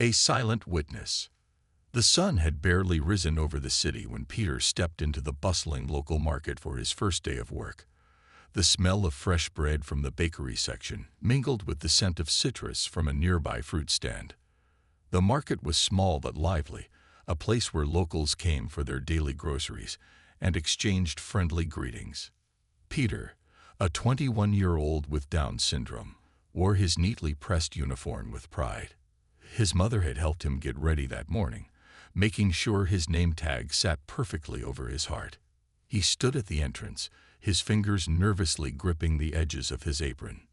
A silent witness. The sun had barely risen over the city when Peter stepped into the bustling local market for his first day of work. The smell of fresh bread from the bakery section mingled with the scent of citrus from a nearby fruit stand. The market was small but lively, a place where locals came for their daily groceries and exchanged friendly greetings. Peter, a 21-year-old with Down syndrome, wore his neatly pressed uniform with pride. His mother had helped him get ready that morning, making sure his name tag sat perfectly over his heart. He stood at the entrance, his fingers nervously gripping the edges of his apron.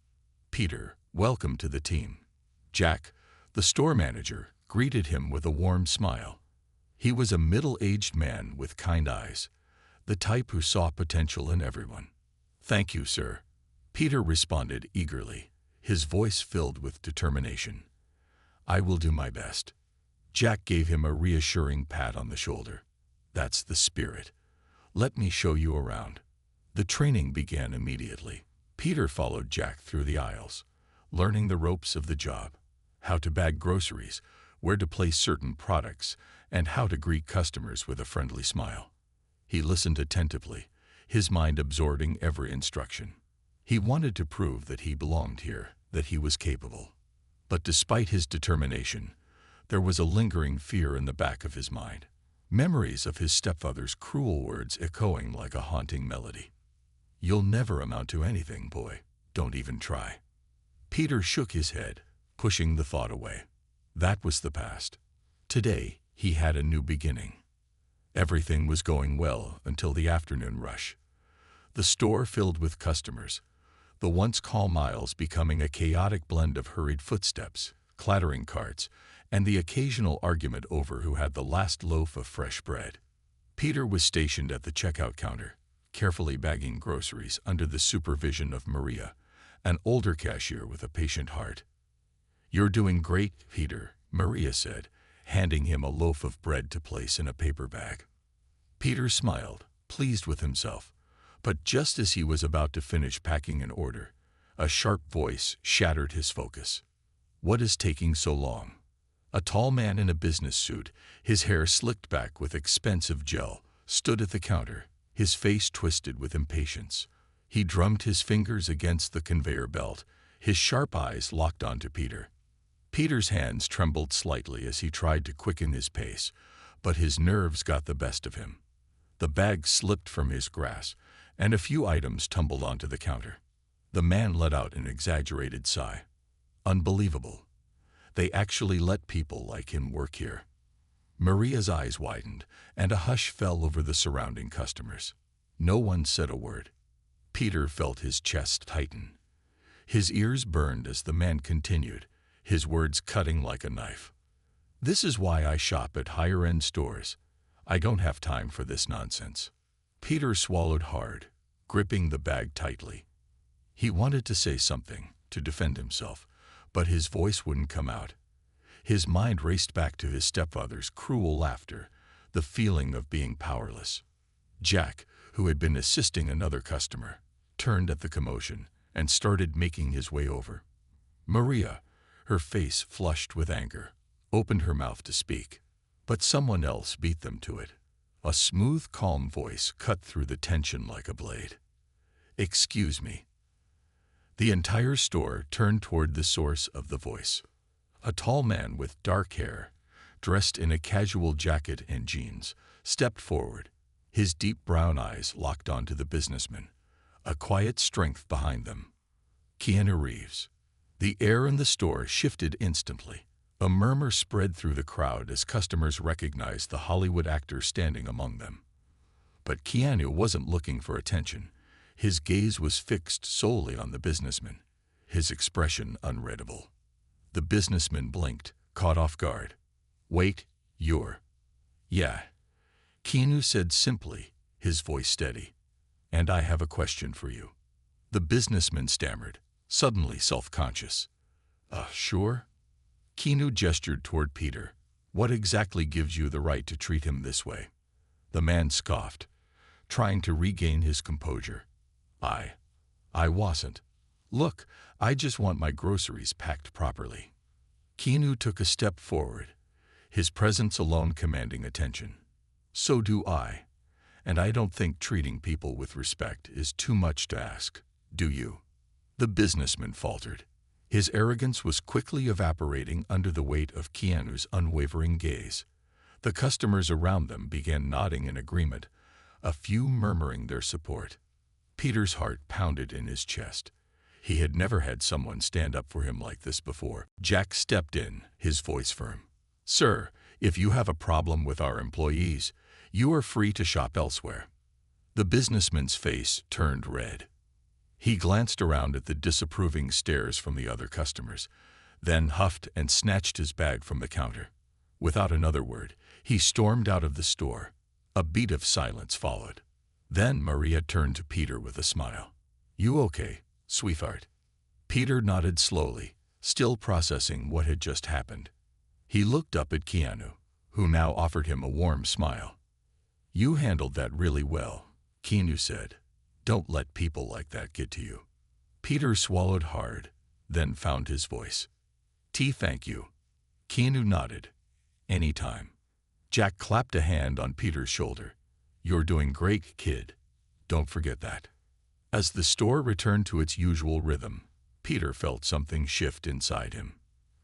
"Peter, welcome to the team." Jack, the store manager, greeted him with a warm smile. He was a middle-aged man with kind eyes, the type who saw potential in everyone. "Thank you, sir," Peter responded eagerly, his voice filled with determination. "I will do my best." Jack gave him a reassuring pat on the shoulder. "That's the spirit. Let me show you around." The training began immediately. Peter followed Jack through the aisles, learning the ropes of the job: how to bag groceries, where to place certain products, and how to greet customers with a friendly smile. He listened attentively, his mind absorbing every instruction. He wanted to prove that he belonged here, that he was capable. But despite his determination, there was a lingering fear in the back of his mind, memories of his stepfather's cruel words echoing like a haunting melody. "You'll never amount to anything, boy. Don't even try." Peter shook his head, pushing the thought away. That was the past. Today, he had a new beginning. Everything was going well until the afternoon rush. The store filled with customers, the once calm aisles becoming a chaotic blend of hurried footsteps, clattering carts, and the occasional argument over who had the last loaf of fresh bread. Peter was stationed at the checkout counter, carefully bagging groceries under the supervision of Maria, an older cashier with a patient heart. "You're doing great, Peter," Maria said, handing him a loaf of bread to place in a paper bag. Peter smiled, pleased with himself, but just as he was about to finish packing an order, a sharp voice shattered his focus. "What is taking so long?" A tall man in a business suit, his hair slicked back with expensive gel, stood at the counter, his face twisted with impatience. He drummed his fingers against the conveyor belt, his sharp eyes locked onto Peter. Peter's hands trembled slightly as he tried to quicken his pace, but his nerves got the best of him. The bag slipped from his grasp, and a few items tumbled onto the counter. The man let out an exaggerated sigh. Unbelievable. They actually let people like him work here. Maria's eyes widened, and a hush fell over the surrounding customers. No one said a word. Peter felt his chest tighten. His ears burned as the man continued, his words cutting like a knife. "This is why I shop at higher-end stores. I don't have time for this nonsense." Peter swallowed hard, gripping the bag tightly. He wanted to say something, to defend himself, but his voice wouldn't come out. His mind raced back to his stepfather's cruel laughter, the feeling of being powerless. Jack, who had been assisting another customer, turned at the commotion and started making his way over. Maria, her face flushed with anger, opened her mouth to speak, but someone else beat them to it. A smooth, calm voice cut through the tension like a blade. "Excuse me." The entire store turned toward the source of the voice. A tall man with dark hair, dressed in a casual jacket and jeans, stepped forward, his deep brown eyes locked onto the businessman, a quiet strength behind them. Keanu Reeves. The air in the store shifted instantly. A murmur spread through the crowd as customers recognized the Hollywood actor standing among them. But Keanu wasn't looking for attention. His gaze was fixed solely on the businessman, his expression unreadable. The businessman blinked, caught off guard. "Wait, you're..." "Yeah," Keanu said simply, his voice steady. "And I have a question for you." The businessman stammered, suddenly self-conscious. Sure?" Keanu gestured toward Peter. "What exactly gives you the right to treat him this way?" The man scoffed, trying to regain his composure. I wasn't. Look, I just want my groceries packed properly." Keanu took a step forward, his presence alone commanding attention. So do I. And I don't think treating people with respect is too much to ask, do you? The businessman faltered. His arrogance was quickly evaporating under the weight of Keanu's unwavering gaze. The customers around them began nodding in agreement, a few murmuring their support. Peter's heart pounded in his chest. He had never had someone stand up for him like this before. Jack stepped in, his voice firm. "Sir, if you have a problem with our employees, you are free to shop elsewhere." The businessman's face turned red. He glanced around at the disapproving stares from the other customers, then huffed and snatched his bag from the counter. Without another word, he stormed out of the store. A beat of silence followed. Then Maria turned to Peter with a smile. "You okay, sweetheart?" Peter nodded slowly, still processing what had just happened. He looked up at Keanu, who now offered him a warm smile. "You handled that really well," Keanu said. "Don't let people like that get to you." Peter swallowed hard, then found his voice. Thank you." Keanu nodded. "Anytime." Jack clapped a hand on Peter's shoulder. "You're doing great, kid. Don't forget that." As the store returned to its usual rhythm, Peter felt something shift inside him.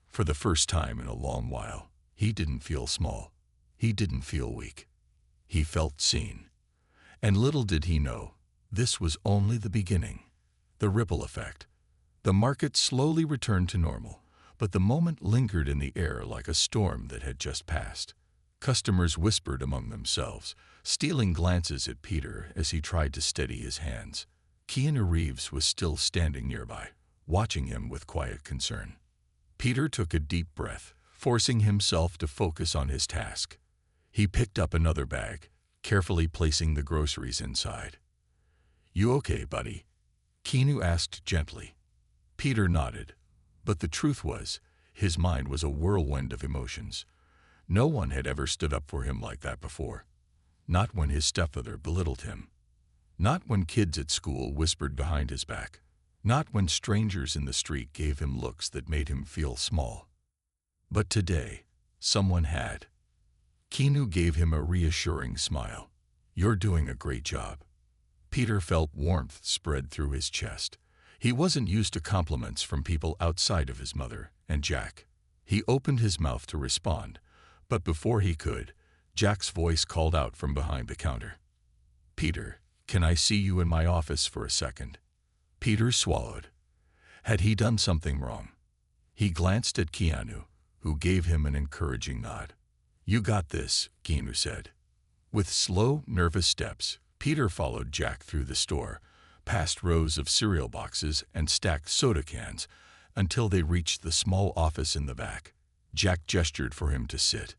For the first time in a long while, he didn't feel small. He didn't feel weak. He felt seen. And little did he know, this was only the beginning. The ripple effect. The market slowly returned to normal, but the moment lingered in the air like a storm that had just passed. Customers whispered among themselves, stealing glances at Peter as he tried to steady his hands. Keanu Reeves was still standing nearby, watching him with quiet concern. Peter took a deep breath, forcing himself to focus on his task. He picked up another bag, carefully placing the groceries inside. "You okay, buddy?" Keanu asked gently. Peter nodded, but the truth was, his mind was a whirlwind of emotions. No one had ever stood up for him like that before. Not when his stepfather belittled him. Not when kids at school whispered behind his back. Not when strangers in the street gave him looks that made him feel small. But today, someone had. Keanu gave him a reassuring smile. "You're doing a great job." Peter felt warmth spread through his chest. He wasn't used to compliments from people outside of his mother and Jack. He opened his mouth to respond, but before he could, Jack's voice called out from behind the counter. "Peter, can I see you in my office for a second?" Peter swallowed. Had he done something wrong? He glanced at Keanu, who gave him an encouraging nod. "You got this," Keanu said. With slow, nervous steps, Peter followed Jack through the store, past rows of cereal boxes and stacked soda cans, until they reached the small office in the back. Jack gestured for him to sit.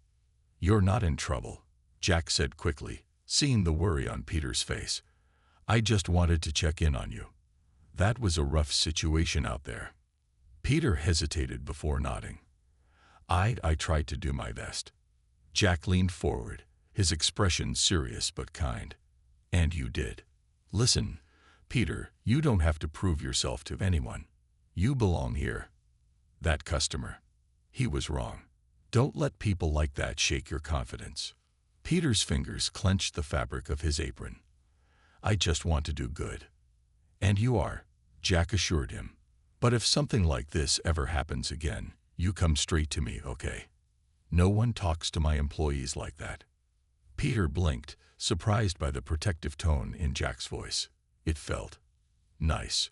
"You're not in trouble," Jack said quickly, seeing the worry on Peter's face. "I just wanted to check in on you. That was a rough situation out there." Peter hesitated before nodding. I tried to do my best." Jack leaned forward, his expression serious but kind. "And you did. Listen, Peter, you don't have to prove yourself to anyone. You belong here." That customer. He was wrong. Don't let people like that shake your confidence. Peter's fingers clenched the fabric of his apron. "I just want to do good." "And you are," Jack assured him. "But if something like this ever happens again, you come straight to me, okay? No one talks to my employees like that." Peter blinked, surprised by the protective tone in Jack's voice. It felt nice,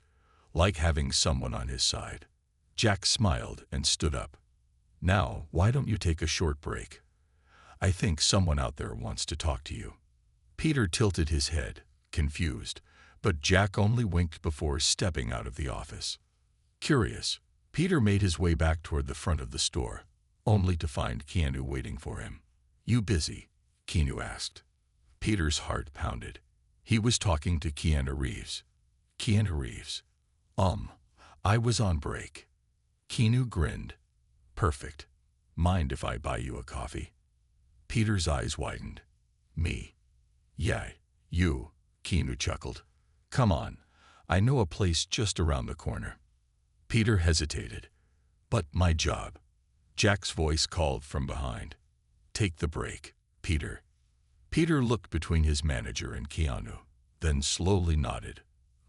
like having someone on his side. Jack smiled and stood up. "Now, why don't you take a short break? I think someone out there wants to talk to you." Peter tilted his head, confused, but Jack only winked before stepping out of the office. Curious, Peter made his way back toward the front of the store, only to find Keanu waiting for him. "You busy?" Keanu asked. Peter's heart pounded. He was talking to Keanu Reeves. Keanu Reeves. I was on break." Keanu grinned. "Perfect. Mind if I buy you a coffee?" Peter's eyes widened. "Me?" "Yeah, you," Keanu chuckled. "Come on, I know a place just around the corner." Peter hesitated. "But my job." Jack's voice called from behind. "Take the break, Peter." Peter looked between his manager and Keanu, then slowly nodded.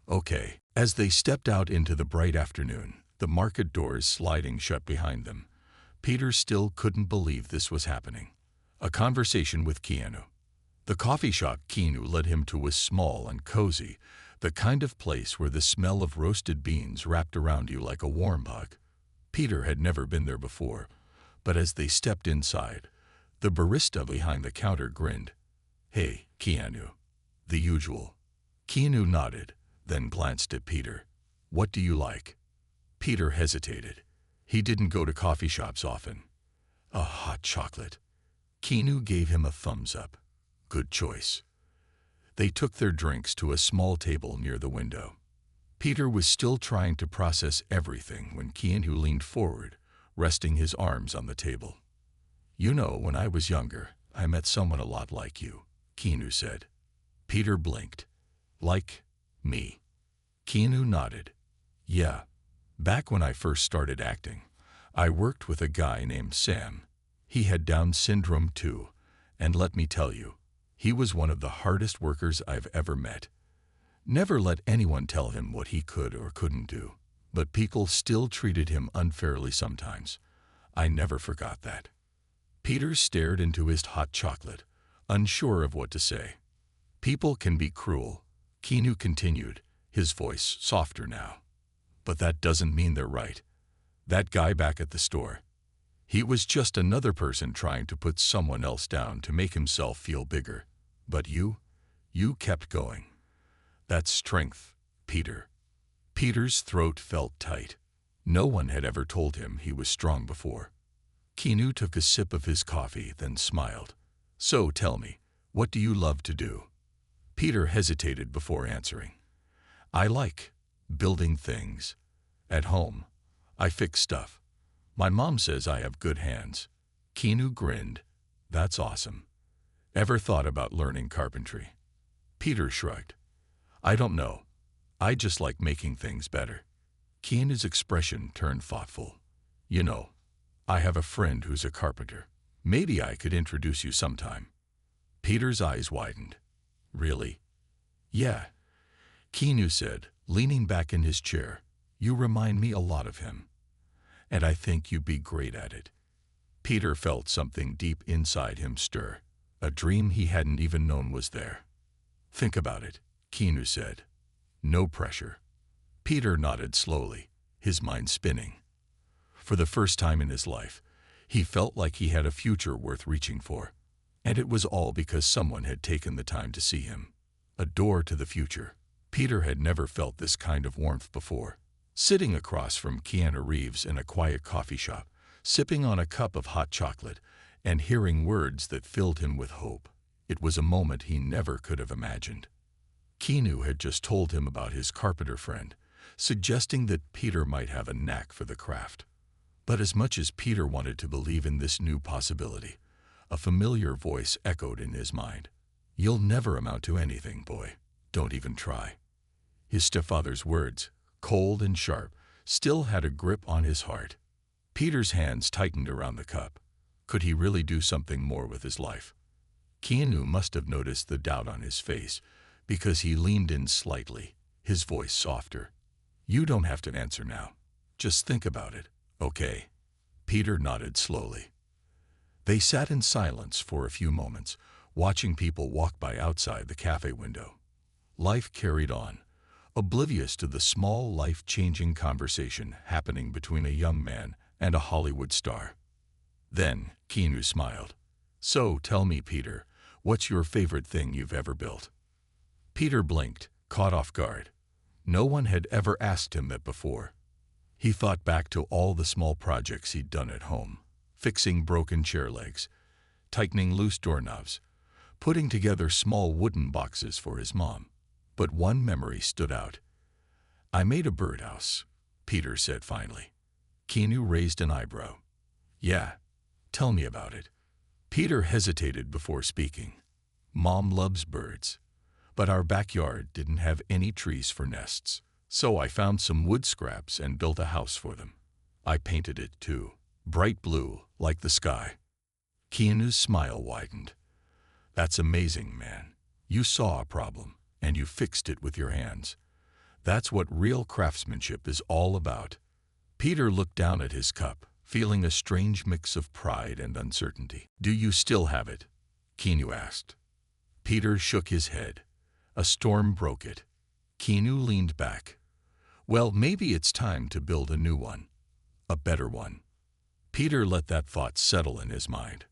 "Okay." As they stepped out into the bright afternoon, the market doors sliding shut behind them, Peter still couldn't believe this was happening. A conversation with Keanu. The coffee shop Keanu led him to was small and cozy, the kind of place where the smell of roasted beans wrapped around you like a warm hug. Peter had never been there before, but as they stepped inside, the barista behind the counter grinned. "Hey, Keanu." "The usual." Keanu nodded, then glanced at Peter. "What do you like?" Peter hesitated. He didn't go to coffee shops often. "A hot chocolate." Keanu gave him a thumbs up. "Good choice." They took their drinks to a small table near the window. Peter was still trying to process everything when Keanu leaned forward, resting his arms on the table. "You know, when I was younger, I met someone a lot like you," Keanu said. Peter blinked. "Like me?" Keanu nodded. "Yeah. Back when I first started acting, I worked with a guy named Sam. He had Down syndrome too, and let me tell you, he was one of the hardest workers I've ever met. Never let anyone tell him what he could or couldn't do, but people still treated him unfairly sometimes. I never forgot that." Peter stared into his hot chocolate, unsure of what to say. "People can be cruel," Keanu continued, his voice softer now. "But that doesn't mean they're right. That guy back at the store, he was just another person trying to put someone else down to make himself feel bigger. But you kept going. That's strength, Peter." Peter's throat felt tight. No one had ever told him he was strong before. Keanu took a sip of his coffee, then smiled. "So tell me, what do you love to do?" Peter hesitated before answering. "I like building things. At home, I fix stuff. My mom says I have good hands." Keanu grinned. "That's awesome. Ever thought about learning carpentry?" Peter shrugged. "I don't know. I just like making things better." Keanu's expression turned thoughtful. "You know, I have a friend who's a carpenter. Maybe I could introduce you sometime." Peter's eyes widened. "Really?" "Yeah," Keanu said, leaning back in his chair. "You remind me a lot of him. And I think you'd be great at it." Peter felt something deep inside him stir, a dream he hadn't even known was there. "Think about it," Keanu said. "No pressure." Peter nodded slowly, his mind spinning. For the first time in his life, he felt like he had a future worth reaching for. And it was all because someone had taken the time to see him. A door to the future. Peter had never felt this kind of warmth before. Sitting across from Keanu Reeves in a quiet coffee shop, sipping on a cup of hot chocolate, and hearing words that filled him with hope. It was a moment he never could have imagined. Keanu had just told him about his carpenter friend, suggesting that Peter might have a knack for the craft. But as much as Peter wanted to believe in this new possibility, a familiar voice echoed in his mind. "You'll never amount to anything, boy. Don't even try." His stepfather's words, cold and sharp, still had a grip on his heart. Peter's hands tightened around the cup. Could he really do something more with his life? Keanu must have noticed the doubt on his face, because he leaned in slightly, his voice softer. "You don't have to answer now. Just think about it, okay?" Peter nodded slowly. They sat in silence for a few moments, watching people walk by outside the cafe window. Life carried on, oblivious to the small, life-changing conversation happening between a young man and a Hollywood star. Then Keanu smiled. "So tell me, Peter, what's your favorite thing you've ever built?" Peter blinked, caught off guard. No one had ever asked him that before. He thought back to all the small projects he'd done at home, fixing broken chair legs, tightening loose doorknobs, putting together small wooden boxes for his mom. But one memory stood out. "I made a birdhouse," Peter said finally. Keanu raised an eyebrow. "Yeah, tell me about it." Peter hesitated before speaking. "Mom loves birds, but our backyard didn't have any trees for nests, so I found some wood scraps and built a house for them. I painted it too." bright blue, like the sky. Keanu's smile widened. That's amazing, man. You saw a problem, and you fixed it with your hands. That's what real craftsmanship is all about. Peter looked down at his cup, feeling a strange mix of pride and uncertainty. Do you still have it? Keanu asked. Peter shook his head. A storm broke it. Keanu leaned back. Well, maybe it's time to build a new one. A better one. Peter let that thought settle in his mind.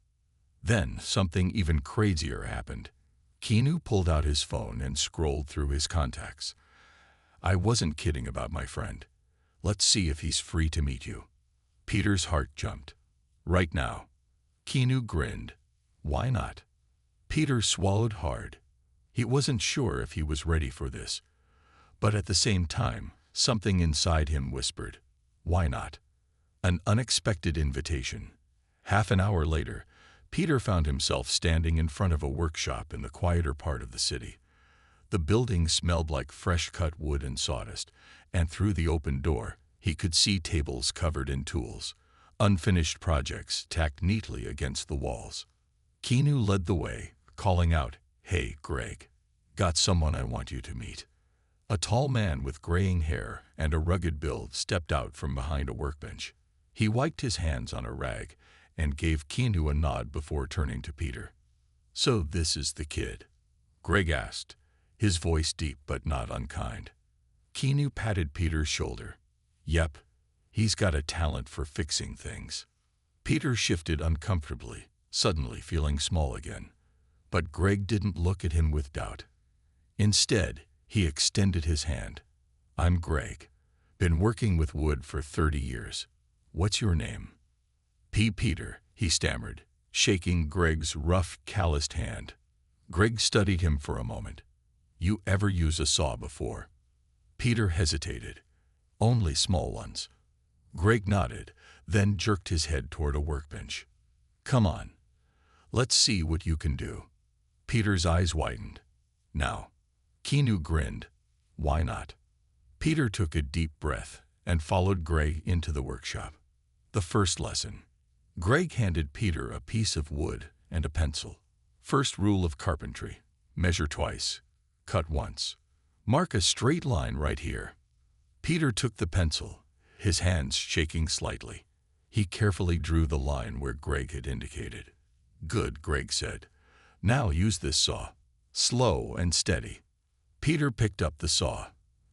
Then something even crazier happened. Keanu pulled out his phone and scrolled through his contacts. I wasn't kidding about my friend. Let's see if he's free to meet you. Peter's heart jumped. Right now. Keanu grinned. Why not? Peter swallowed hard. He wasn't sure if he was ready for this. But at the same time, something inside him whispered, why not? An unexpected invitation. Half an hour later, Peter found himself standing in front of a workshop in the quieter part of the city. The building smelled like fresh-cut wood and sawdust, and through the open door, he could see tables covered in tools, unfinished projects tacked neatly against the walls. Keanu led the way, calling out, Hey, Greg. Got someone I want you to meet. A tall man with graying hair and a rugged build stepped out from behind a workbench. He wiped his hands on a rag and gave Keanu a nod before turning to Peter. So this is the kid? Greg asked, his voice deep but not unkind. Keanu patted Peter's shoulder. Yep, he's got a talent for fixing things. Peter shifted uncomfortably, suddenly feeling small again. But Greg didn't look at him with doubt. Instead, he extended his hand. I'm Greg. Been working with wood for 30 years. What's your name? Peter, he stammered, shaking Greg's rough, calloused hand. Greg studied him for a moment. You ever use a saw before? Peter hesitated. Only small ones. Greg nodded, then jerked his head toward a workbench. Come on. Let's see what you can do. Peter's eyes widened. Now. Keanu grinned. Why not? Peter took a deep breath and followed Greg into the workshop. The first lesson. Greg handed Peter a piece of wood and a pencil. First rule of carpentry. Measure twice. Cut once. Mark a straight line right here. Peter took the pencil, his hands shaking slightly. He carefully drew the line where Greg had indicated. Good, Greg said. Now use this saw. Slow and steady. Peter picked up the saw.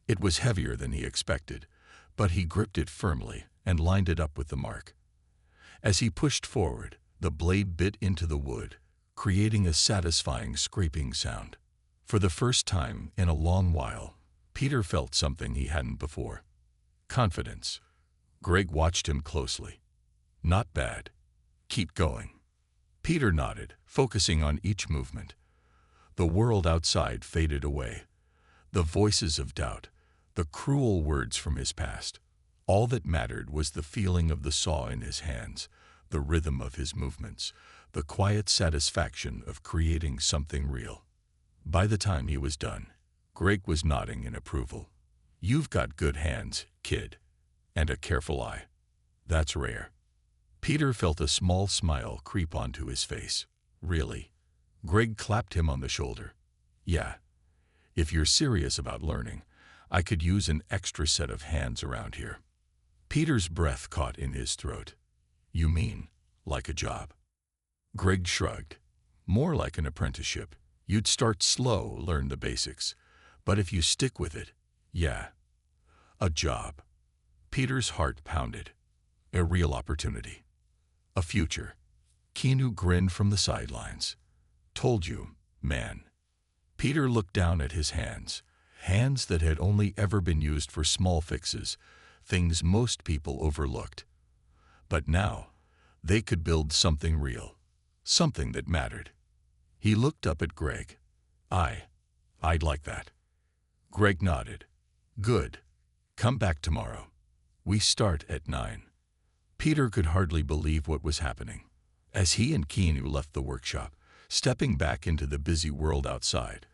It was heavier than he expected, but he gripped it firmly and lined it up with the mark. As he pushed forward, the blade bit into the wood, creating a satisfying scraping sound. For the first time in a long while, Peter felt something he hadn't before. Confidence. Greg watched him closely. Not bad. Keep going. Peter nodded, focusing on each movement. The world outside faded away. The voices of doubt, the cruel words from his past. All that mattered was the feeling of the saw in his hands, the rhythm of his movements, the quiet satisfaction of creating something real. By the time he was done, Greg was nodding in approval. You've got good hands, kid. And a careful eye. That's rare. Peter felt a small smile creep onto his face. Really? Greg clapped him on the shoulder. Yeah. If you're serious about learning, I could use an extra set of hands around here. Peter's breath caught in his throat. You mean, like a job? Greg shrugged. More like an apprenticeship. You'd start slow, learn the basics. But if you stick with it, yeah. A job. Peter's heart pounded. A real opportunity. A future. Keanu grinned from the sidelines. Told you, man. Peter looked down at his hands, hands that had only ever been used for small fixes, things most people overlooked. But now, they could build something real, something that mattered. He looked up at Greg. I'd like that. Greg nodded. Good. Come back tomorrow. We start at 9. Peter could hardly believe what was happening. As he and Keanu left the workshop, stepping back into the busy world outside,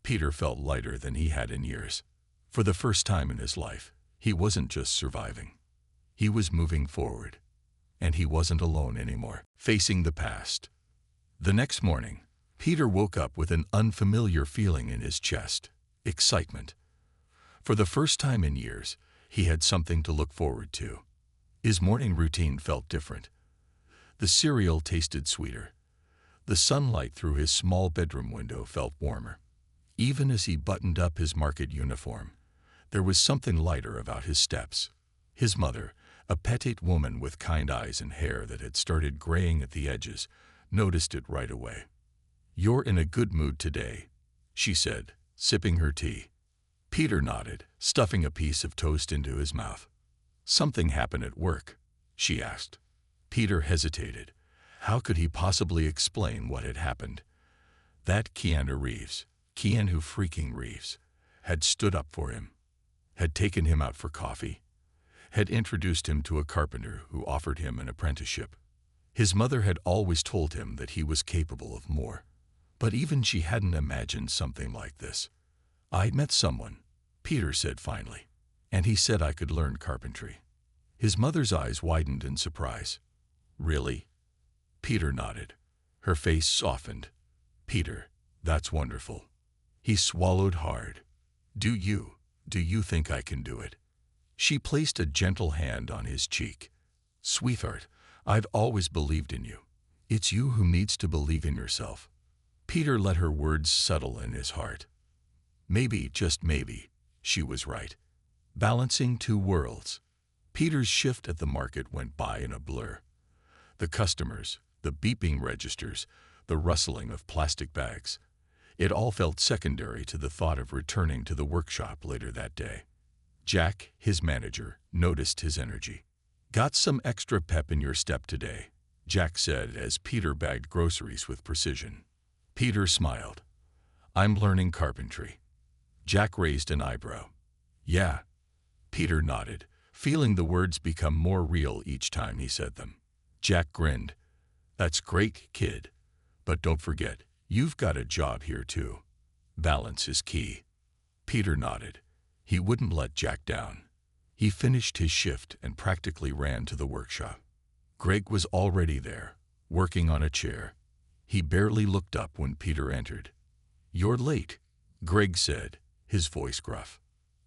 Peter felt lighter than he had in years. For the first time in his life, he wasn't just surviving. He was moving forward. and he wasn't alone anymore, facing the past. The next morning, Peter woke up with an unfamiliar feeling in his chest, excitement. For the first time in years, he had something to look forward to. His morning routine felt different. The cereal tasted sweeter. The sunlight through his small bedroom window felt warmer. Even as he buttoned up his market uniform, there was something lighter about his steps. His mother, a petite woman with kind eyes and hair that had started graying at the edges, noticed it right away. "You're in a good mood today," she said, sipping her tea. Peter nodded, stuffing a piece of toast into his mouth. "Something happened at work?" she asked. Peter hesitated. How could he possibly explain what had happened? That Keanu freaking Reeves, had stood up for him, had taken him out for coffee, had introduced him to a carpenter who offered him an apprenticeship. His mother had always told him that he was capable of more, but even she hadn't imagined something like this. "I met someone," Peter said finally, "and he said I could learn carpentry." His mother's eyes widened in surprise. "Really?" Peter nodded. Her face softened. "Peter, that's wonderful." He swallowed hard. Do you think I can do it?" She placed a gentle hand on his cheek. "Sweetheart, I've always believed in you. It's you who needs to believe in yourself." Peter let her words settle in his heart. Maybe, just maybe, she was right. Balancing two worlds. Peter's shift at the market went by in a blur. The customers, the beeping registers, the rustling of plastic bags. It all felt secondary to the thought of returning to the workshop later that day. Jack, his manager, noticed his energy. "Got some extra pep in your step today," Jack said as Peter bagged groceries with precision. Peter smiled. "I'm learning carpentry." Jack raised an eyebrow. "Yeah." Peter nodded, feeling the words become more real each time he said them. Jack grinned. "That's great, kid. But don't forget, you've got a job here too. Balance is key." Peter nodded. He wouldn't let Jack down. He finished his shift and practically ran to the workshop. Greg was already there, working on a chair. He barely looked up when Peter entered. "You're late," Greg said, his voice gruff.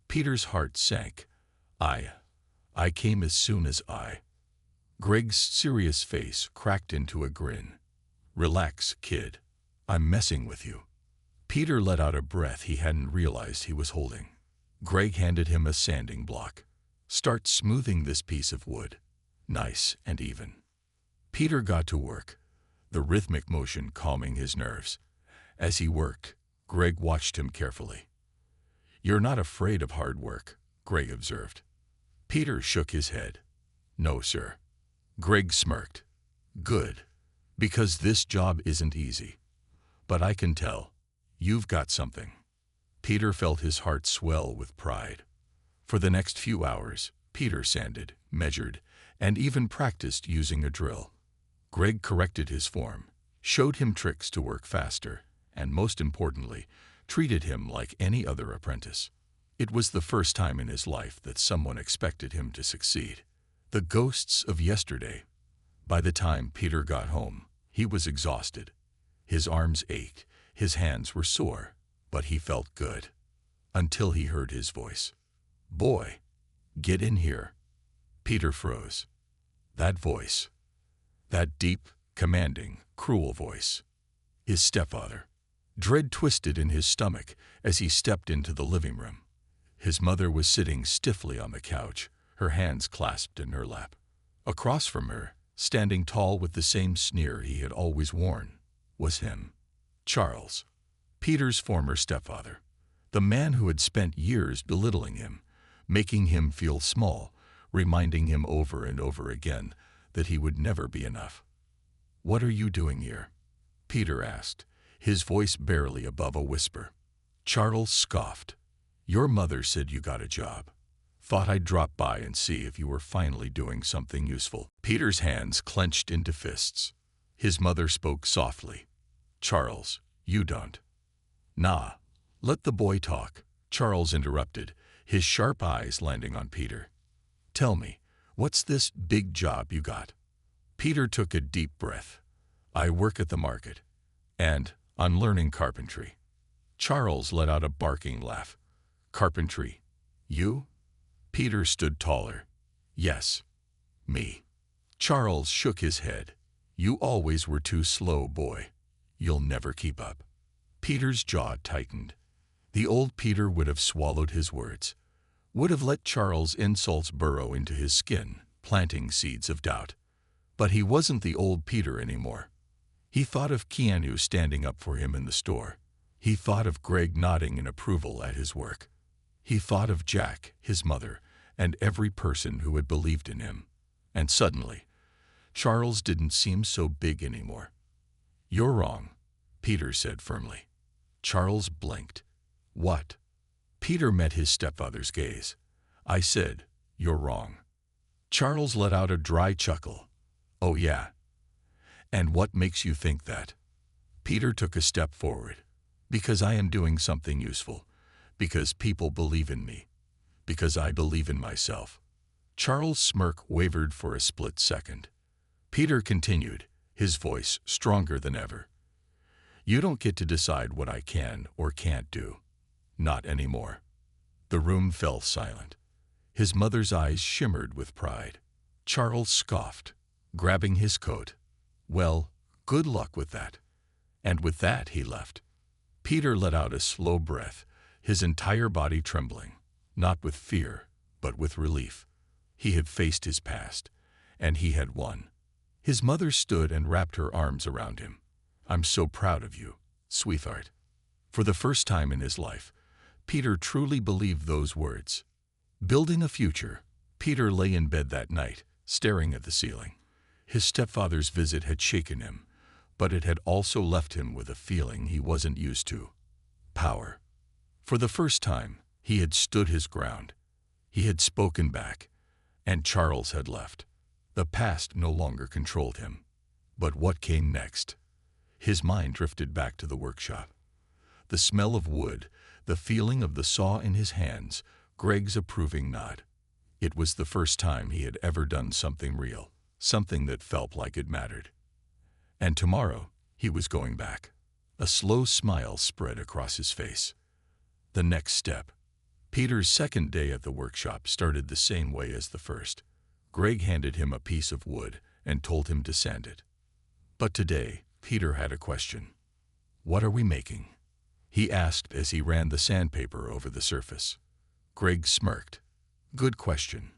Peter's heart sank. I came as soon as I." Greg's serious face cracked into a grin. "Relax, kid. I'm messing with you." Peter let out a breath he hadn't realized he was holding. Greg handed him a sanding block. "Start smoothing this piece of wood. Nice and even." Peter got to work, the rhythmic motion calming his nerves. As he worked, Greg watched him carefully. "You're not afraid of hard work," Greg observed. Peter shook his head. "No, sir." Greg smirked. "Good, because this job isn't easy. But I can tell, you've got something." Peter felt his heart swell with pride. For the next few hours, Peter sanded, measured, and even practiced using a drill. Greg corrected his form, showed him tricks to work faster, and most importantly, treated him like any other apprentice. It was the first time in his life that someone expected him to succeed. The ghosts of yesterday. By the time Peter got home, he was exhausted. His arms ached, his hands were sore, but he felt good. Until he heard his voice. "Boy, get in here." Peter froze. That voice. That deep, commanding, cruel voice. His stepfather. Dread twisted in his stomach as he stepped into the living room. His mother was sitting stiffly on the couch, her hands clasped in her lap. Across from her, standing tall with the same sneer he had always worn, was him. Charles. Peter's former stepfather. The man who had spent years belittling him, making him feel small, reminding him over and over again that he would never be enough. "What are you doing here?" Peter asked, his voice barely above a whisper. Charles scoffed. "Your mother said you got a job. Thought I'd drop by and see if you were finally doing something useful." Peter's hands clenched into fists. His mother spoke softly. "Charles, you don't." "Nah, let the boy talk," Charles interrupted, his sharp eyes landing on Peter. "Tell me, what's this big job you got?" Peter took a deep breath. I work at the market. And I'm learning carpentry. Charles let out a barking laugh. Carpentry? You? Peter stood taller. Yes, me. Charles shook his head. You always were too slow, boy. You'll never keep up. Peter's jaw tightened. The old Peter would have swallowed his words, would have let Charles' insults burrow into his skin, planting seeds of doubt. But he wasn't the old Peter anymore. He thought of Keanu standing up for him in the store. He thought of Greg nodding in approval at his work. He thought of Jack, his mother, and every person who had believed in him. And suddenly, Charles didn't seem so big anymore. You're wrong, Peter said firmly. Charles blinked. What? Peter met his stepfather's gaze. I said, you're wrong. Charles let out a dry chuckle. Oh yeah. And what makes you think that? Peter took a step forward. Because I am doing something useful. Because people believe in me. Because I believe in myself. Charles' smirk wavered for a split second. Peter continued, his voice stronger than ever. You don't get to decide what I can or can't do. Not anymore. The room fell silent. His mother's eyes shimmered with pride. Charles scoffed, grabbing his coat. Well, good luck with that. And with that he left. Peter let out a slow breath, his entire body trembling, not with fear, but with relief. He had faced his past, and he had won. His mother stood and wrapped her arms around him. I'm so proud of you, sweetheart. For the first time in his life, Peter truly believed those words. Building a future, Peter lay in bed that night, staring at the ceiling. His stepfather's visit had shaken him, but it had also left him with a feeling he wasn't used to. Power. For the first time, he had stood his ground. He had spoken back, and Charles had left. The past no longer controlled him. But what came next? His mind drifted back to the workshop. The smell of wood, the feeling of the saw in his hands, Greg's approving nod. It was the first time he had ever done something real, something that felt like it mattered. And tomorrow, he was going back. A slow smile spread across his face. The next step. Peter's second day at the workshop started the same way as the first. Greg handed him a piece of wood and told him to sand it. But today, Peter had a question. What are we making? He asked as he ran the sandpaper over the surface. Greg smirked. Good question.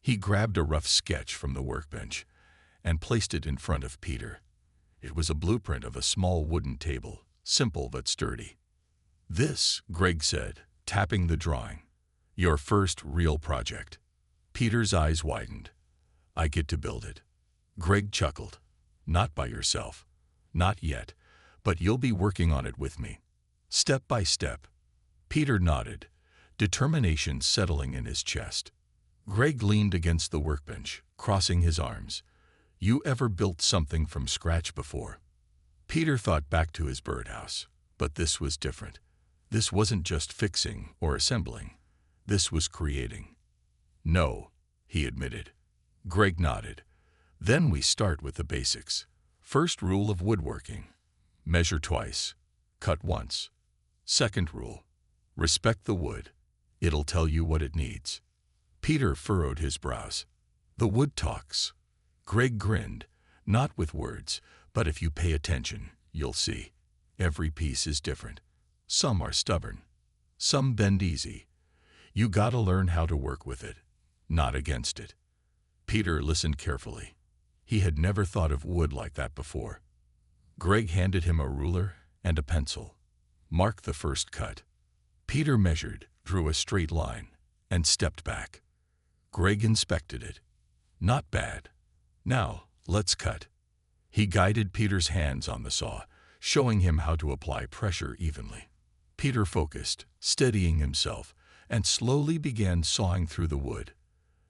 He grabbed a rough sketch from the workbench and placed it in front of Peter. It was a blueprint of a small wooden table, simple but sturdy. This, Greg said, tapping the drawing. Your first real project. Peter's eyes widened. I get to build it. Greg chuckled. Not by yourself. Not yet, but you'll be working on it with me. Step by step. Peter nodded, determination settling in his chest. Greg leaned against the workbench, crossing his arms. You ever built something from scratch before? Peter thought back to his birdhouse, but this was different. This wasn't just fixing or assembling. This was creating. No, he admitted. Greg nodded. Then we start with the basics. First rule of woodworking. Measure twice. Cut once. Second rule. Respect the wood. It'll tell you what it needs. Peter furrowed his brows. The wood talks. Greg grinned. Not with words, but if you pay attention, you'll see. Every piece is different. Some are stubborn. Some bend easy. You gotta learn how to work with it, not against it. Peter listened carefully. He had never thought of wood like that before. Greg handed him a ruler and a pencil. Mark the first cut. Peter measured, drew a straight line, and stepped back. Greg inspected it. Not bad. Now, let's cut. He guided Peter's hands on the saw, showing him how to apply pressure evenly. Peter focused, steadying himself, and slowly began sawing through the wood.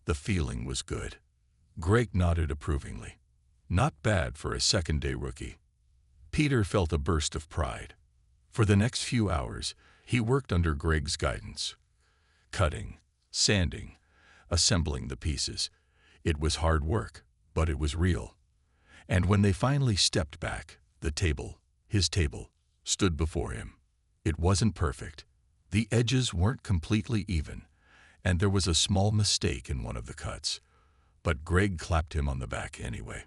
The feeling was good. Greg nodded approvingly. Not bad for a second-day rookie. Peter felt a burst of pride. For the next few hours, he worked under Greg's guidance. Cutting, sanding, assembling the pieces. It was hard work, but it was real. And when they finally stepped back, the table, his table, stood before him. It wasn't perfect. The edges weren't completely even, and there was a small mistake in one of the cuts. But Greg clapped him on the back anyway.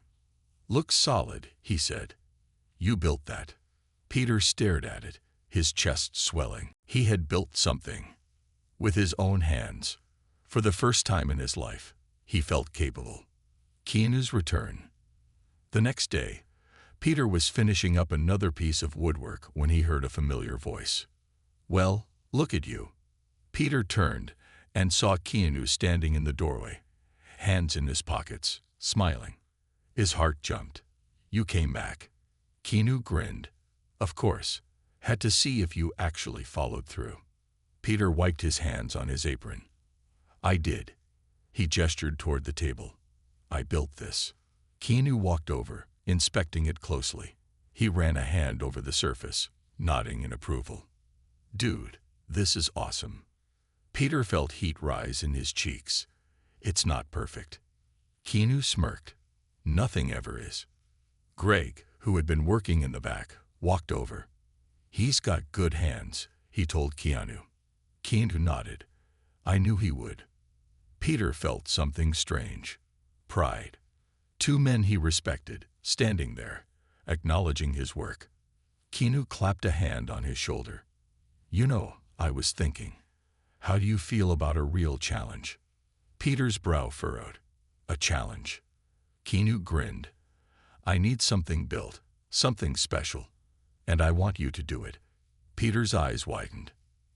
"Looks solid," he said. "You built that." Peter stared at it, his chest swelling. He had built something. With his own hands. For the first time in his life, he felt capable. Keanu's return. The next day, Peter was finishing up another piece of woodwork when he heard a familiar voice. "Well, look at you." Peter turned and saw Keanu standing in the doorway, hands in his pockets, smiling. His heart jumped. "You came back." Keanu grinned. "Of course. Had to see if you actually followed through." Peter wiped his hands on his apron. "I did." He gestured toward the table. "I built this." Keanu walked over, inspecting it closely. He ran a hand over the surface, nodding in approval. "Dude, this is awesome." Peter felt heat rise in his cheeks. "It's not perfect." Keanu smirked. "Nothing ever is." Greg, who had been working in the back, walked over. "He's got good hands," he told Keanu. Keanu nodded. "I knew he would." Peter felt something strange. Pride. Two men he respected, standing there, acknowledging his work. Keanu clapped a hand on his shoulder. "You know, I was thinking. How do you feel about a real challenge?" Peter's brow furrowed. "A challenge?" Keanu grinned. "I need something built, something special, and I want you to do it." Peter's eyes widened.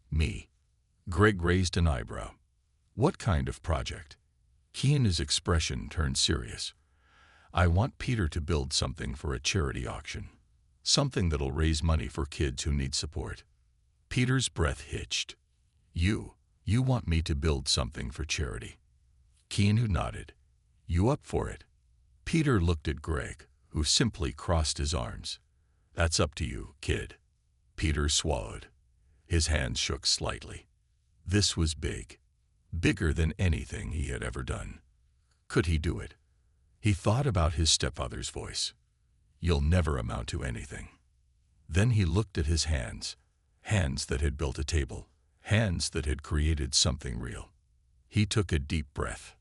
"Me?" Greg raised an eyebrow. "What kind of project?" Keanu's expression turned serious. "I want Peter to build something for a charity auction. Something that'll raise money for kids who need support." Peter's breath hitched. You want me to build something for charity?" Keanu nodded. "You up for it?" Peter looked at Greg, who simply crossed his arms. "That's up to you, kid." Peter swallowed. His hands shook slightly. This was big. Bigger than anything he had ever done. Could he do it? He thought about his stepfather's voice. "You'll never amount to anything." Then he looked at his hands. Hands that had built a table. Hands that had created something real. He took a deep breath.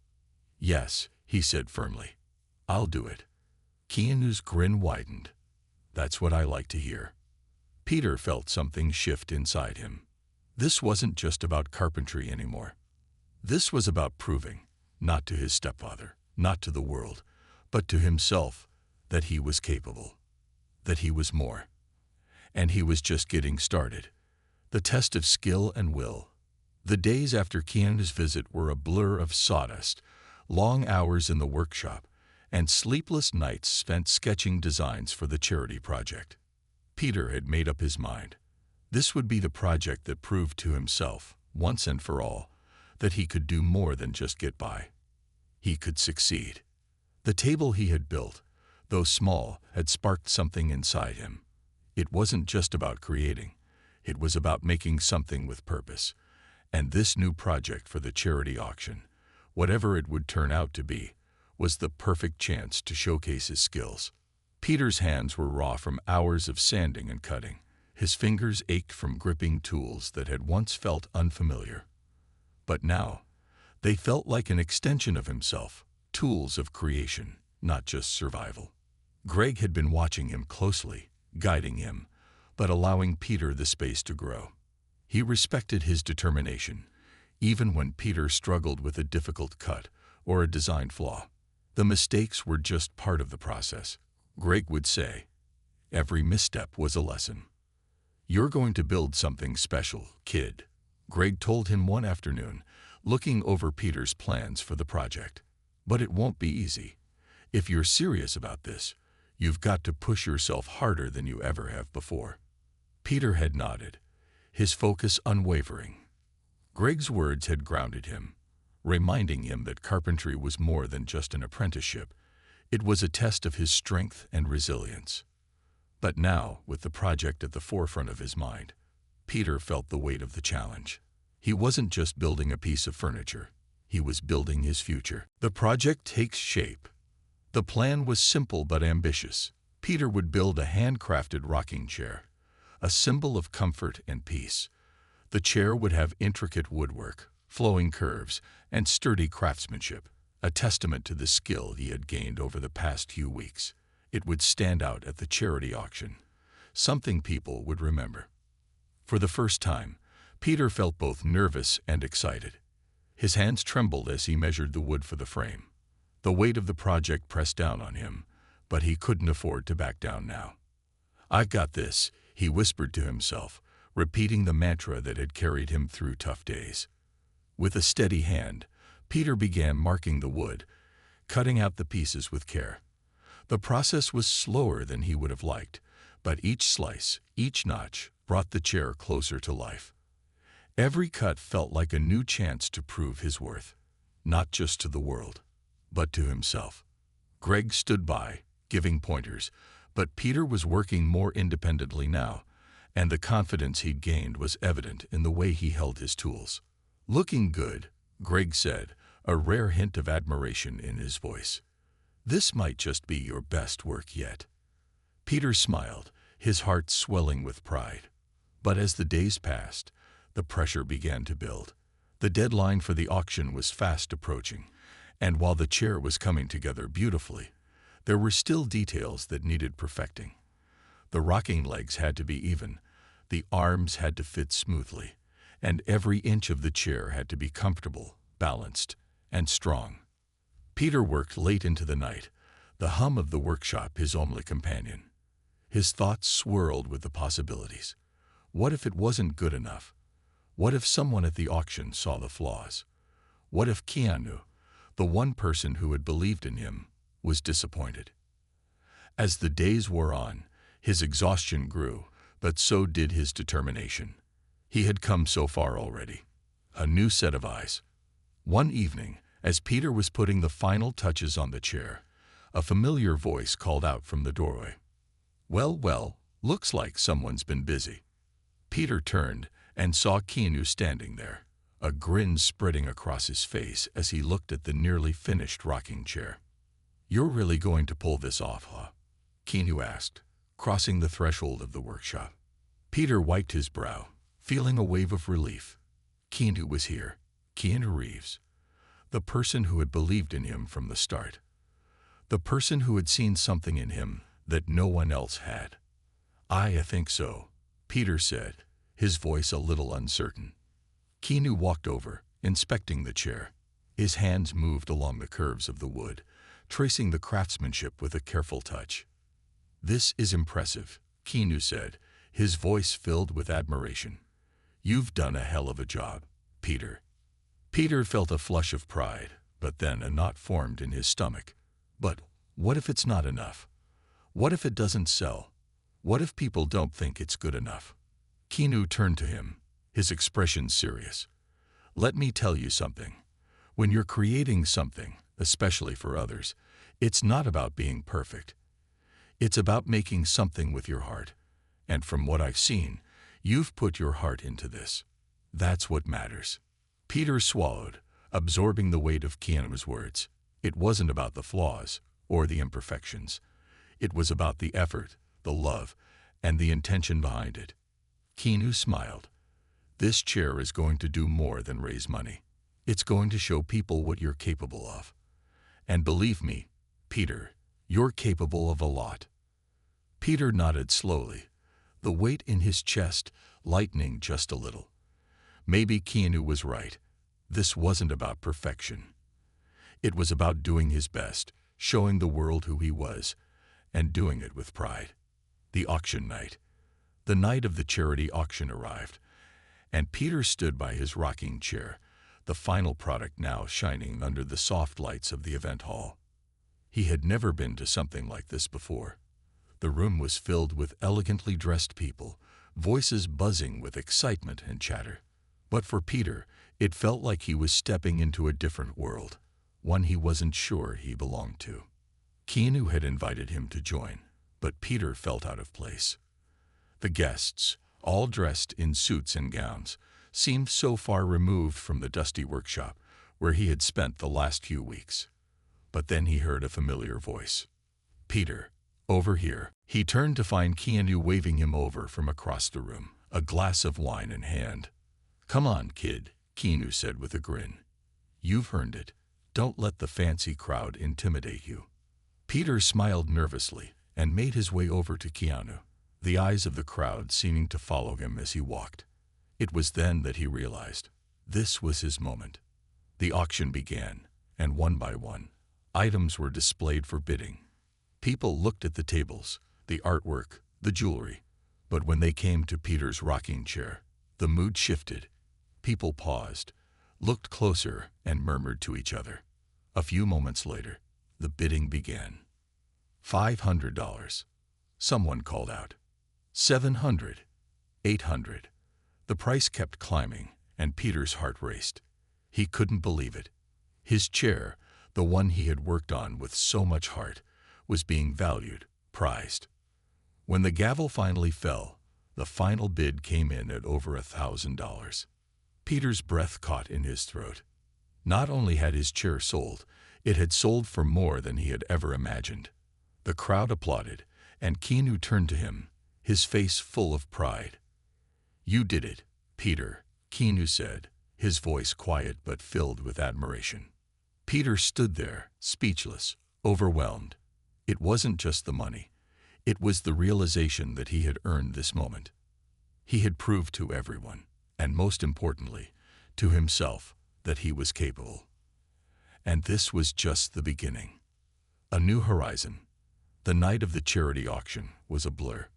"Yes," he said firmly. "I'll do it." Keanu's grin widened. "That's what I like to hear." Peter felt something shift inside him. This wasn't just about carpentry anymore. This was about proving, not to his stepfather, not to the world, but to himself, that he was capable. That he was more. And he was just getting started. The test of skill and will. The days after Keanu's visit were a blur of sawdust, long hours in the workshop, and sleepless nights spent sketching designs for the charity project. Peter had made up his mind. This would be the project that proved to himself, once and for all, that he could do more than just get by. He could succeed. The table he had built, though small, had sparked something inside him. It wasn't just about creating. It was about making something with purpose. And this new project for the charity auction, whatever it would turn out to be, was the perfect chance to showcase his skills. Peter's hands were raw from hours of sanding and cutting. His fingers ached from gripping tools that had once felt unfamiliar. But now, they felt like an extension of himself, tools of creation, not just survival. Greg had been watching him closely, guiding him, but allowing Peter the space to grow. He respected his determination, even when Peter struggled with a difficult cut or a design flaw. The mistakes were just part of the process. Greg would say, every misstep was a lesson. "You're going to build something special, kid," Greg told him one afternoon, looking over Peter's plans for the project. "But it won't be easy. If you're serious about this, you've got to push yourself harder than you ever have before." Peter had nodded, his focus unwavering. Greg's words had grounded him, reminding him that carpentry was more than just an apprenticeship. It was a test of his strength and resilience. But now, with the project at the forefront of his mind, Peter felt the weight of the challenge. He wasn't just building a piece of furniture. He was building his future. The project takes shape. The plan was simple but ambitious. Peter would build a handcrafted rocking chair, a symbol of comfort and peace. The chair would have intricate woodwork, flowing curves, and sturdy craftsmanship, a testament to the skill he had gained over the past few weeks. It would stand out at the charity auction, something people would remember. For the first time, Peter felt both nervous and excited. His hands trembled as he measured the wood for the frame. The weight of the project pressed down on him, but he couldn't afford to back down now. "I got this," he whispered to himself, repeating the mantra that had carried him through tough days. With a steady hand, Peter began marking the wood, cutting out the pieces with care. The process was slower than he would have liked, but each slice, each notch, brought the chair closer to life. Every cut felt like a new chance to prove his worth, not just to the world, but to himself. Greg stood by, giving pointers, but Peter was working more independently now, and the confidence he'd gained was evident in the way he held his tools. "Looking good," Greg said, a rare hint of admiration in his voice. "This might just be your best work yet." Peter smiled, his heart swelling with pride. But as the days passed, the pressure began to build. The deadline for the auction was fast approaching, and while the chair was coming together beautifully, there were still details that needed perfecting. The rocking legs had to be even, the arms had to fit smoothly, and every inch of the chair had to be comfortable, balanced, and strong. Peter worked late into the night, the hum of the workshop his only companion. His thoughts swirled with the possibilities. What if it wasn't good enough? What if someone at the auction saw the flaws? What if Keanu, the one person who had believed in him, was disappointed? As the days wore on, his exhaustion grew, but so did his determination. He had come so far already. A new set of eyes. One evening, as Peter was putting the final touches on the chair, a familiar voice called out from the doorway. "Well, well, looks like someone's been busy." Peter turned and saw Keanu standing there, a grin spreading across his face as he looked at the nearly finished rocking chair. "You're really going to pull this off, huh?" Keanu asked, crossing the threshold of the workshop. Peter wiped his brow, feeling a wave of relief. Keanu was here, Keanu Reeves, the person who had believed in him from the start, the person who had seen something in him that no one else had. I think so," Peter said, his voice a little uncertain. Keanu walked over, inspecting the chair. His hands moved along the curves of the wood, tracing the craftsmanship with a careful touch. "This is impressive," Keanu said, his voice filled with admiration. "You've done a hell of a job, Peter." Peter felt a flush of pride, but then a knot formed in his stomach. But what if it's not enough? What if it doesn't sell? What if people don't think it's good enough? Keanu turned to him, his expression serious. "Let me tell you something. When you're creating something, especially for others, it's not about being perfect. It's about making something with your heart. And from what I've seen, you've put your heart into this. That's what matters." Peter swallowed, absorbing the weight of Keanu's words. It wasn't about the flaws or the imperfections. It was about the effort, the love, and the intention behind it. Keanu smiled. "This chair is going to do more than raise money. It's going to show people what you're capable of. And believe me, Peter, you're capable of a lot." Peter nodded slowly, the weight in his chest lightening just a little. Maybe Keanu was right. This wasn't about perfection. It was about doing his best, showing the world who he was, and doing it with pride. The auction night. The night of the charity auction arrived, and Peter stood by his rocking chair, the final product now shining under the soft lights of the event hall. He had never been to something like this before. The room was filled with elegantly dressed people, voices buzzing with excitement and chatter. But for Peter, it felt like he was stepping into a different world, one he wasn't sure he belonged to. Keanu had invited him to join, but Peter felt out of place. The guests, all dressed in suits and gowns, seemed so far removed from the dusty workshop where he had spent the last few weeks. But then he heard a familiar voice. "Peter, over here." He turned to find Keanu waving him over from across the room, a glass of wine in hand. "Come on, kid," Keanu said with a grin. "You've earned it. Don't let the fancy crowd intimidate you." Peter smiled nervously and made his way over to Keanu, the eyes of the crowd seeming to follow him as he walked. It was then that he realized this was his moment. The auction began, and one by one, items were displayed for bidding. People looked at the tables, the artwork, the jewelry. But when they came to Peter's rocking chair, the mood shifted. People paused, looked closer, and murmured to each other. A few moments later, the bidding began. $500. Someone called out. 700. 800. The price kept climbing, and Peter's heart raced. He couldn't believe it. His chair, the one he had worked on with so much heart, was being valued, prized. When the gavel finally fell, the final bid came in at over $1,000. Peter's breath caught in his throat. Not only had his chair sold, it had sold for more than he had ever imagined. The crowd applauded, and Keanu turned to him, his face full of pride. "You did it, Peter," Keanu said, his voice quiet but filled with admiration. Peter stood there, speechless, overwhelmed. It wasn't just the money. It was the realization that he had earned this moment. He had proved to everyone, and most importantly, to himself, that he was capable. And this was just the beginning. A new horizon. The night of the charity auction was a blur.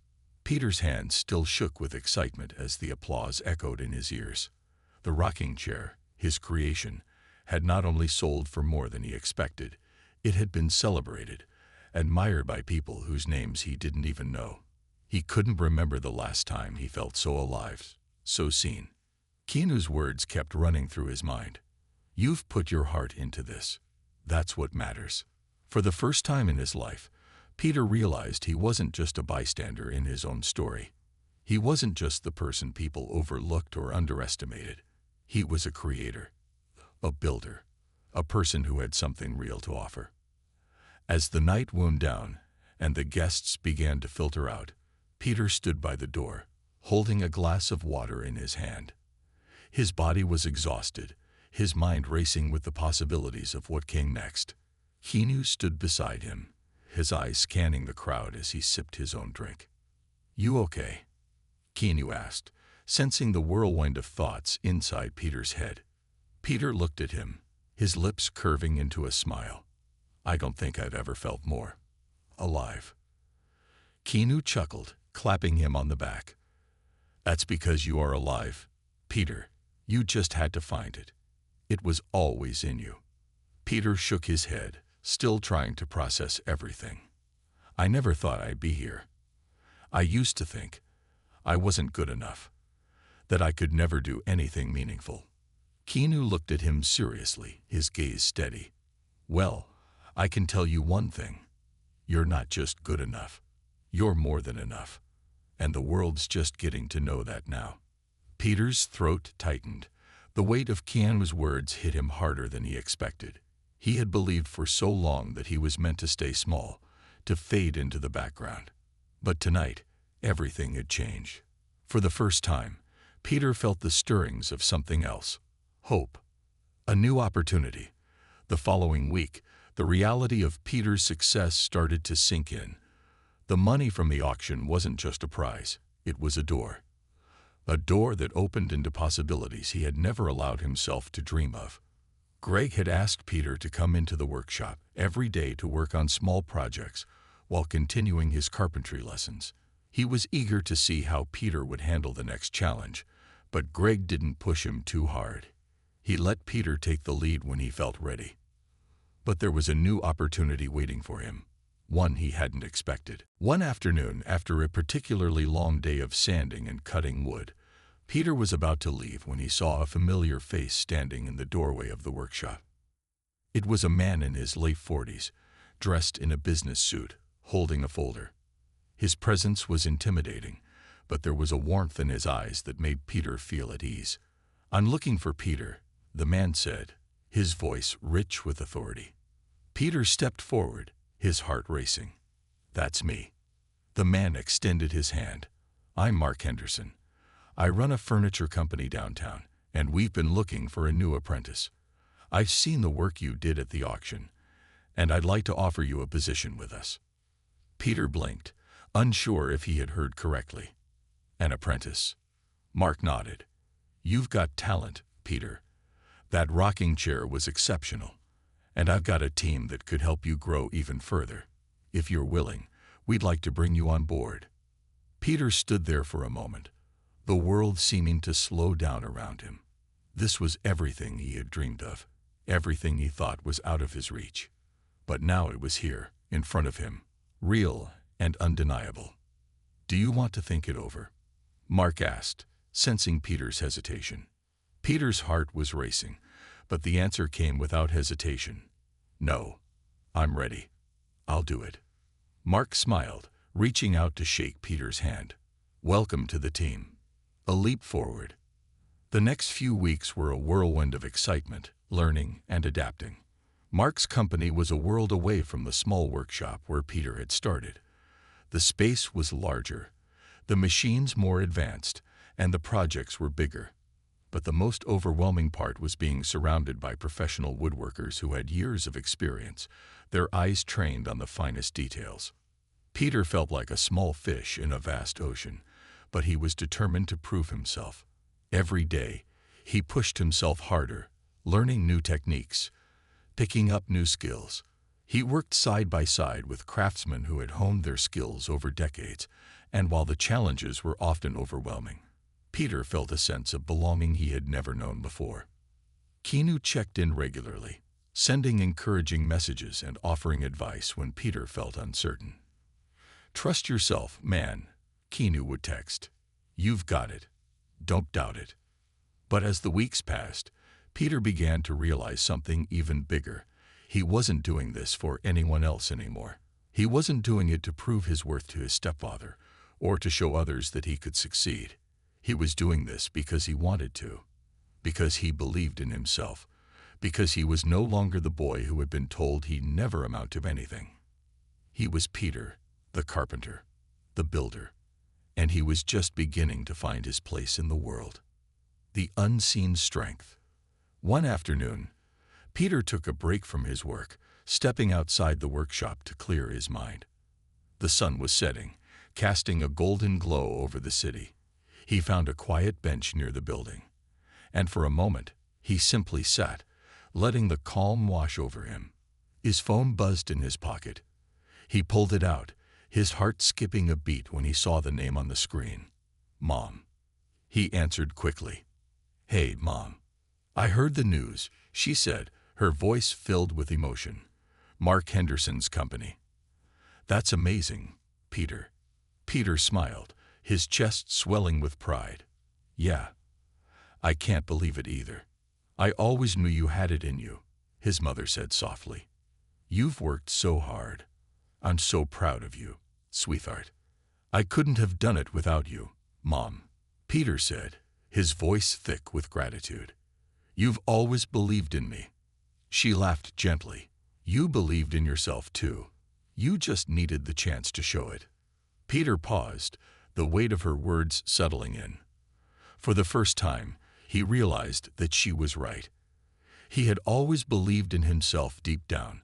Peter's hands still shook with excitement as the applause echoed in his ears. The rocking chair, his creation, had not only sold for more than he expected, it had been celebrated, admired by people whose names he didn't even know. He couldn't remember the last time he felt so alive, so seen. Keanu's words kept running through his mind. "You've put your heart into this. That's what matters." For the first time in his life, Peter realized he wasn't just a bystander in his own story. He wasn't just the person people overlooked or underestimated. He was a creator, a builder, a person who had something real to offer. As the night wound down and the guests began to filter out, Peter stood by the door, holding a glass of water in his hand. His body was exhausted, his mind racing with the possibilities of what came next. Keanu stood beside him, his eyes scanning the crowd as he sipped his own drink. "You okay?" Keanu asked, sensing the whirlwind of thoughts inside Peter's head. Peter looked at him, his lips curving into a smile. "I don't think I've ever felt more alive." Keanu chuckled, clapping him on the back. "That's because you are alive, Peter. You just had to find it. It was always in you." Peter shook his head, still trying to process everything. "I never thought I'd be here. I used to think I wasn't good enough, that I could never do anything meaningful." Keanu looked at him seriously, his gaze steady. "Well, I can tell you one thing. You're not just good enough. You're more than enough. And the world's just getting to know that now." Peter's throat tightened. The weight of Keanu's words hit him harder than he expected. He had believed for so long that he was meant to stay small, to fade into the background. But tonight, everything had changed. For the first time, Peter felt the stirrings of something else. Hope. A new opportunity. The following week, the reality of Peter's success started to sink in. The money from the auction wasn't just a prize, it was a door. A door that opened into possibilities he had never allowed himself to dream of. Greg had asked Peter to come into the workshop every day to work on small projects while continuing his carpentry lessons. He was eager to see how Peter would handle the next challenge, but Greg didn't push him too hard. He let Peter take the lead when he felt ready. But there was a new opportunity waiting for him, one he hadn't expected. One afternoon, after a particularly long day of sanding and cutting wood, Peter was about to leave when he saw a familiar face standing in the doorway of the workshop. It was a man in his late 40s, dressed in a business suit, holding a folder. His presence was intimidating, but there was a warmth in his eyes that made Peter feel at ease. "I'm looking for Peter," the man said, his voice rich with authority. Peter stepped forward, his heart racing. "That's me." The man extended his hand. "I'm Mark Henderson. I run a furniture company downtown, and we've been looking for a new apprentice. I've seen the work you did at the auction, and I'd like to offer you a position with us." Peter blinked, unsure if he had heard correctly. "An apprentice?" Mark nodded. "You've got talent, Peter. That rocking chair was exceptional, and I've got a team that could help you grow even further. If you're willing, we'd like to bring you on board." Peter stood there for a moment, the world seeming to slow down around him. This was everything he had dreamed of, everything he thought was out of his reach. But now it was here, in front of him, real and undeniable. "Do you want to think it over?" Mark asked, sensing Peter's hesitation. Peter's heart was racing, but the answer came without hesitation. "No, I'm ready. I'll do it." Mark smiled, reaching out to shake Peter's hand. "Welcome to the team. A leap forward." The next few weeks were a whirlwind of excitement, learning, and adapting. Mark's company was a world away from the small workshop where Peter had started. The space was larger, the machines more advanced, and the projects were bigger. But the most overwhelming part was being surrounded by professional woodworkers who had years of experience, their eyes trained on the finest details. Peter felt like a small fish in a vast ocean, but he was determined to prove himself. Every day, he pushed himself harder, learning new techniques, picking up new skills. He worked side by side with craftsmen who had honed their skills over decades, and while the challenges were often overwhelming, Peter felt a sense of belonging he had never known before. Keanu checked in regularly, sending encouraging messages and offering advice when Peter felt uncertain. "Trust yourself, man," Keanu would text. "You've got it. Don't doubt it." But as the weeks passed, Peter began to realize something even bigger. He wasn't doing this for anyone else anymore. He wasn't doing it to prove his worth to his stepfather, or to show others that he could succeed. He was doing this because he wanted to, because he believed in himself, because he was no longer the boy who had been told he'd never amount to anything. He was Peter, the carpenter, the builder, and he was just beginning to find his place in the world. The unseen strength. One afternoon, Peter took a break from his work, stepping outside the workshop to clear his mind. The sun was setting, casting a golden glow over the city. He found a quiet bench near the building, and for a moment, he simply sat, letting the calm wash over him. His phone buzzed in his pocket. He pulled it out, his heart skipping a beat when he saw the name on the screen. "Mom." He answered quickly. "Hey, Mom. I heard the news," she said, her voice filled with emotion. "Mark Henderson's company." "That's amazing, Peter." Peter smiled, his chest swelling with pride. "Yeah. I can't believe it either. I always knew you had it in you," his mother said softly. "You've worked so hard. I'm so proud of you, sweetheart." "I couldn't have done it without you, Mom," Peter said, his voice thick with gratitude. "You've always believed in me." She laughed gently. "You believed in yourself too. You just needed the chance to show it." Peter paused, the weight of her words settling in. For the first time, he realized that she was right. He had always believed in himself deep down,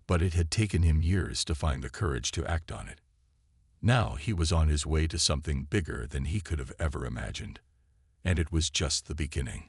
but it had taken him years to find the courage to act on it. Now he was on his way to something bigger than he could have ever imagined. And it was just the beginning.